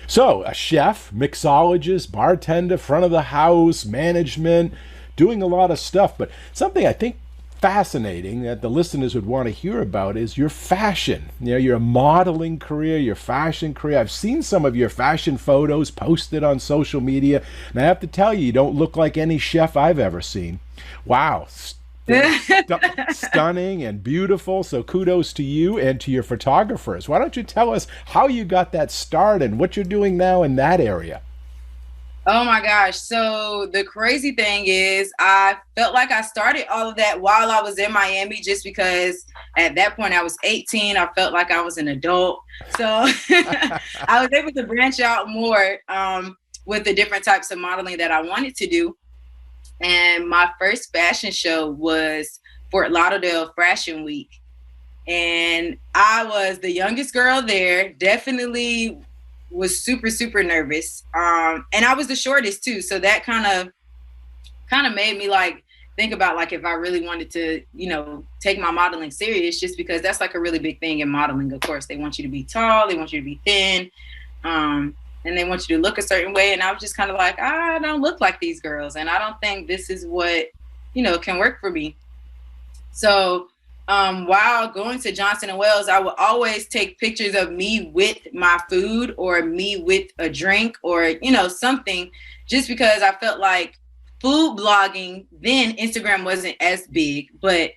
So, a chef, mixologist, bartender, front of the house, management, doing a lot of stuff. But something I think fascinating that the listeners would want to hear about is your fashion. You know, your modeling career, your fashion career. I've seen some of your fashion photos posted on social media, and I have to tell you, you don't look like any chef I've ever seen. Wow. Stunning and beautiful. So kudos to you and to your photographers. Why don't you tell us how you got that start and what you're doing now in that area? Oh my gosh. So the crazy thing is I felt like I started all of that while I was in Miami just because at that point I was 18. I felt like I was an adult. So I was able to branch out more with the different types of modeling that I wanted to do. And my first fashion show was Fort Lauderdale Fashion Week. And I was the youngest girl there, definitely was super, super nervous. And I was the shortest too. So that kind of made me like think about like if I really wanted to, take my modeling serious, just because that's like a really big thing in modeling. Of course, they want you to be tall, they want you to be thin, and they want you to look a certain way. And I was just kind of like, I don't look like these girls, and I don't think this is what, can work for me. So while going to Johnson and Wales, I would always take pictures of me with my food or me with a drink or, something, just because I felt like food blogging, then Instagram wasn't as big, but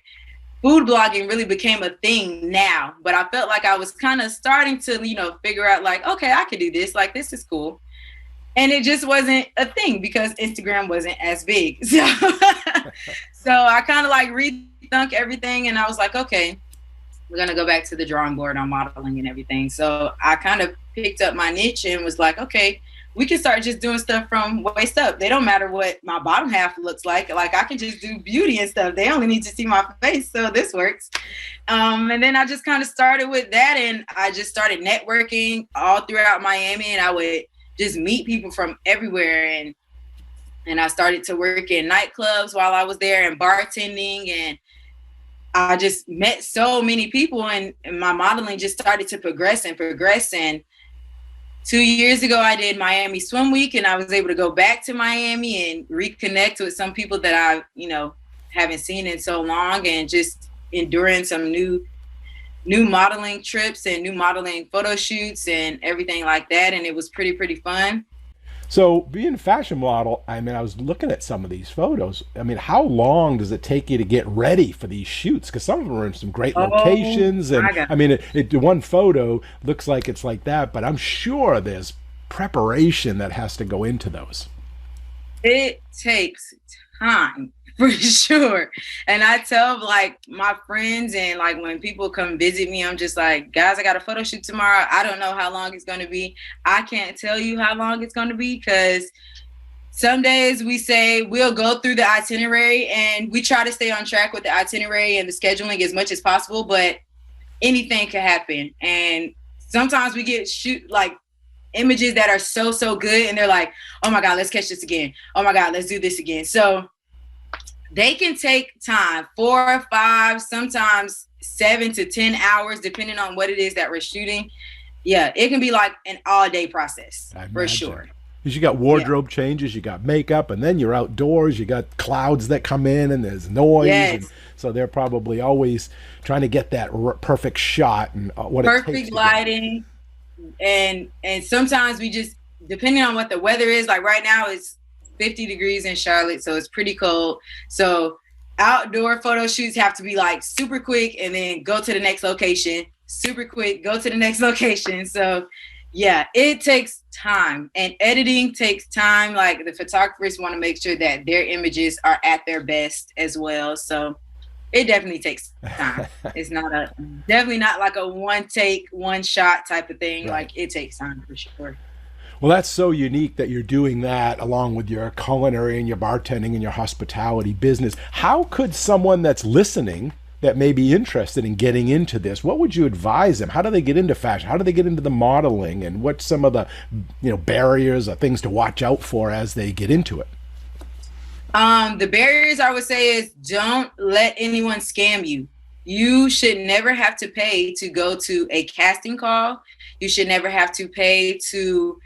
food blogging really became a thing now. But I felt like I was kind of starting to, figure out like, okay, I could do this. Like, this is cool. And it just wasn't a thing because Instagram wasn't as big. So, so I kind of like rethunk everything. And I was like, okay, we're going to go back to the drawing board on modeling and everything. So I kind of picked up my niche and was like, okay, we can start just doing stuff from waist up. They don't matter what my bottom half looks like. Like I can just do beauty and stuff. They only need to see my face. So this works. And then I just kind of started with that. And I just started networking all throughout Miami. And I would just meet people from everywhere. And I started to work in nightclubs while I was there and bartending. And I just met so many people, and my modeling just started to progress and progress. And 2 years ago, I did Miami Swim Week, and I was able to go back to Miami and reconnect with some people that I, haven't seen in so long, and just enduring some new modeling trips and new modeling photo shoots and everything like that. And it was pretty fun. So, being a fashion model, I mean, I was looking at some of these photos. I mean, how long does it take you to get ready for these shoots? Because some of them are in some great locations. And I mean, one photo looks like it's like that, but I'm sure there's preparation that has to go into those. It takes time. For sure. And I tell like my friends and like when people come visit me, I'm just like, guys, I got a photo shoot tomorrow. I don't know how long it's going to be. I can't tell you how long it's going to be because some days we say we'll go through the itinerary and we try to stay on track with the itinerary and the scheduling as much as possible, but anything can happen. And sometimes we get like images that are so good and they're like, oh my God, let's catch this again. Oh my God, let's do this again. So they can take time, 4 or 5, sometimes 7 to 10 hours, depending on what it is that we're shooting. Yeah, it can be like an all-day process, for sure. Because you got wardrobe changes, you got makeup, and then you're outdoors, you got clouds that come in, and there's noise. Yes. And so they're probably always trying to get that perfect shot and what perfect it takes. Perfect lighting. And sometimes we just, depending on what the weather is, like right now it's 50 degrees in Charlotte, so it's pretty cold. So outdoor photo shoots have to be like super quick and then go to the next location, super quick, go to the next location. So yeah, it takes time, and editing takes time. Like the photographers want to make sure that their images are at their best as well. So it definitely takes time. It's definitely not like a one take, one shot type of thing. Right. Like it takes time for sure. Well, that's so unique that you're doing that along with your culinary and your bartending and your hospitality business. How could someone that's listening that may be interested in getting into this, what would you advise them? How do they get into fashion? How do they get into the modeling? And what's some of the barriers or things to watch out for as they get into it? The barriers I would say is don't let anyone scam you. You should never have to pay to go to a casting call. You should never have to pay to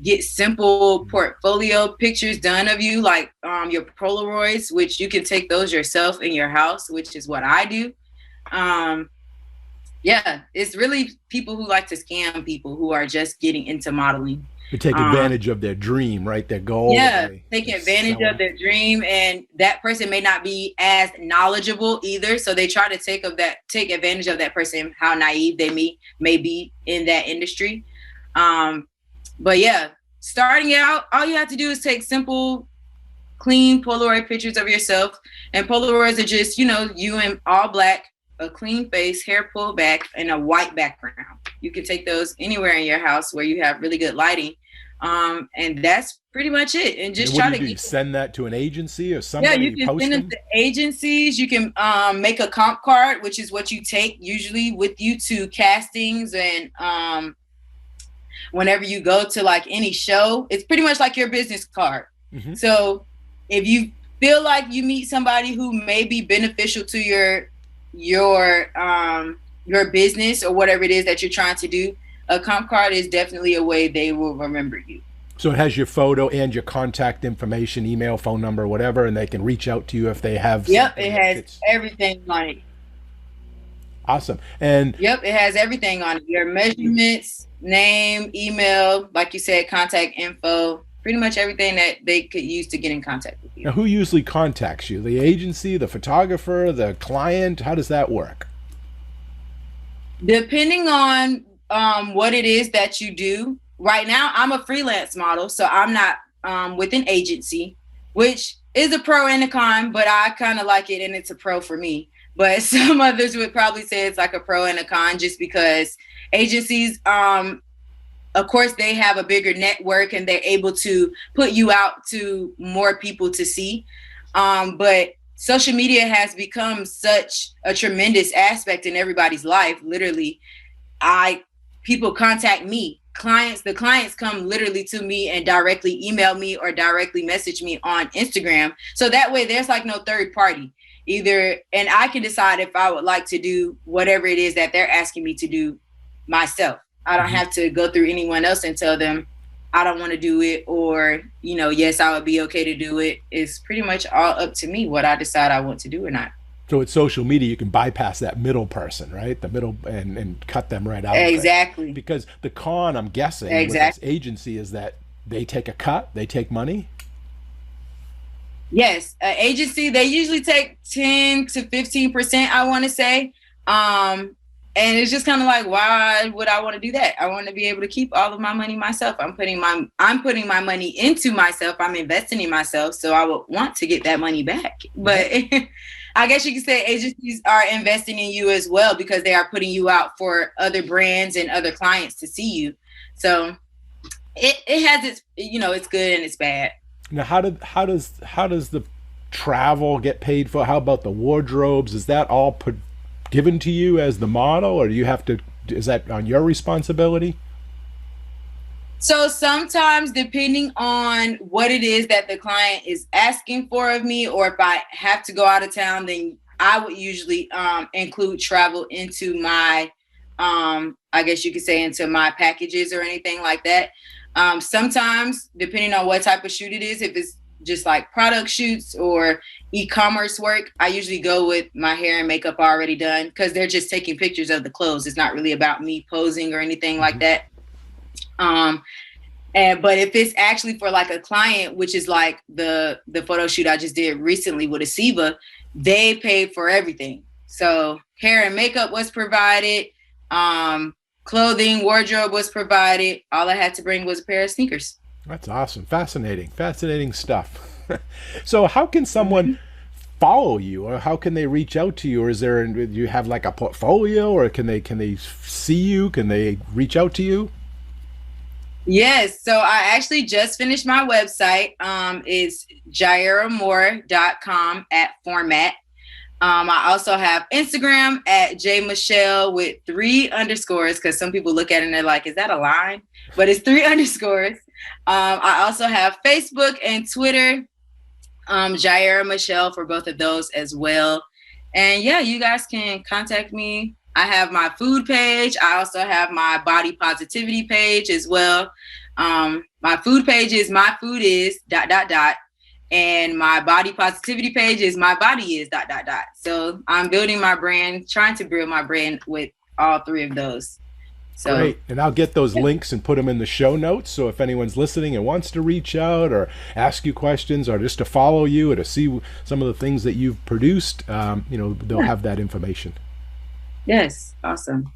Get simple portfolio pictures done of you, like your Polaroids, which you can take those yourself in your house, which is what I do. Yeah, it's really people who like to scam people who are just getting into modeling. To take advantage of their dream, right? Their goal. Yeah, take advantage of their dream, and that person may not be as knowledgeable either. So they try to take advantage of that person, how naive they may be in that industry. But yeah, starting out, all you have to do is take simple, clean Polaroid pictures of yourself. And Polaroids are just, you in all black, a clean face, hair pulled back, and a white background. You can take those anywhere in your house where you have really good lighting. And that's pretty much it. And just try to send that to an agency or somebody. Yeah, you can send it to agencies. You can make a comp card, which is what you take usually with you to castings and whenever you go to like any show. It's pretty much like your business card. Mm-hmm. So if you feel like you meet somebody who may be beneficial to your business or whatever it is that you're trying to do, a comp card is definitely a way they will remember you. So it has your photo and your contact information, email, phone number, whatever, and they can reach out to you if they have. Yep, it has everything on it. Awesome. And yep, it has everything on it. Your measurements, name, email, like you said, contact info, pretty much everything that they could use to get in contact with you. Now, who usually contacts you? The agency, the photographer, the client? How does that work? Depending on what it is that you do. Right now, I'm a freelance model, so I'm not with an agency, which is a pro and a con, but I kind of like it, and it's a pro for me. But some others would probably say it's like a pro and a con, just because agencies, of course, they have a bigger network and they're able to put you out to more people to see. But social media has become such a tremendous aspect in everybody's life. Literally, people contact me. The clients come literally to me and directly email me or directly message me on Instagram. So that way there's like no third party either. And I can decide if I would like to do whatever it is that they're asking me to do myself. I don't have to go through anyone else and tell them I don't want to do it, or, yes, I would be okay to do it. It's pretty much all up to me what I decide I want to do or not. So with social media, you can bypass that middle person, right? The middle and cut them right out. Exactly. Because the con, I'm guessing, with this agency is that they take a cut, they take money. Yes, agency, they usually take 10 to 15%, I want to say. And it's just kind of like, why would I want to do that? I want to be able to keep all of my money myself. I'm putting my money into myself. I'm investing in myself. So I would want to get that money back. But I guess you could say agencies are investing in you as well, because they are putting you out for other brands and other clients to see you. So it has its, it's good and it's bad. Now, how does the travel get paid for? How about the wardrobes? Is that all given to you as the model, or is that on your responsibility? So sometimes, depending on what it is that the client is asking for of me, or if I have to go out of town, then I would usually include travel into my, I guess you could say, into my packages or anything like that. Sometimes, depending on what type of shoot it is, if it's just like product shoots or e-commerce work, I usually go with my hair and makeup already done, because they're just taking pictures of the clothes. It's not really about me posing or anything like that. But if it's actually for like a client, which is like the photo shoot I just did recently with Asiba, they paid for everything. So hair and makeup was provided, clothing, wardrobe was provided. All I had to bring was a pair of sneakers. That's awesome. Fascinating stuff. So how can someone follow you, or how can they reach out to you? Or do you have like a portfolio, or can they see you? Can they reach out to you? Yes. So I actually just finished my website. It's JyairaMoore.com @format. I also have Instagram @JMichelle with 3 underscores, because some people look at it and they're like, is that a line? But it's 3 underscores. I also have Facebook and Twitter, Jyaira Michelle, for both of those as well. And yeah, you guys can contact me. I have my food page. I also have my body positivity page as well. My food page is my food is ... And my body positivity page is my body is ... So I'm building my brand, trying to build my brand with all three of those. So great. And I'll get those links and put them in the show notes. So if anyone's listening and wants to reach out or ask you questions or just to follow you or to see some of the things that you've produced, they'll have that information. Yes. Awesome.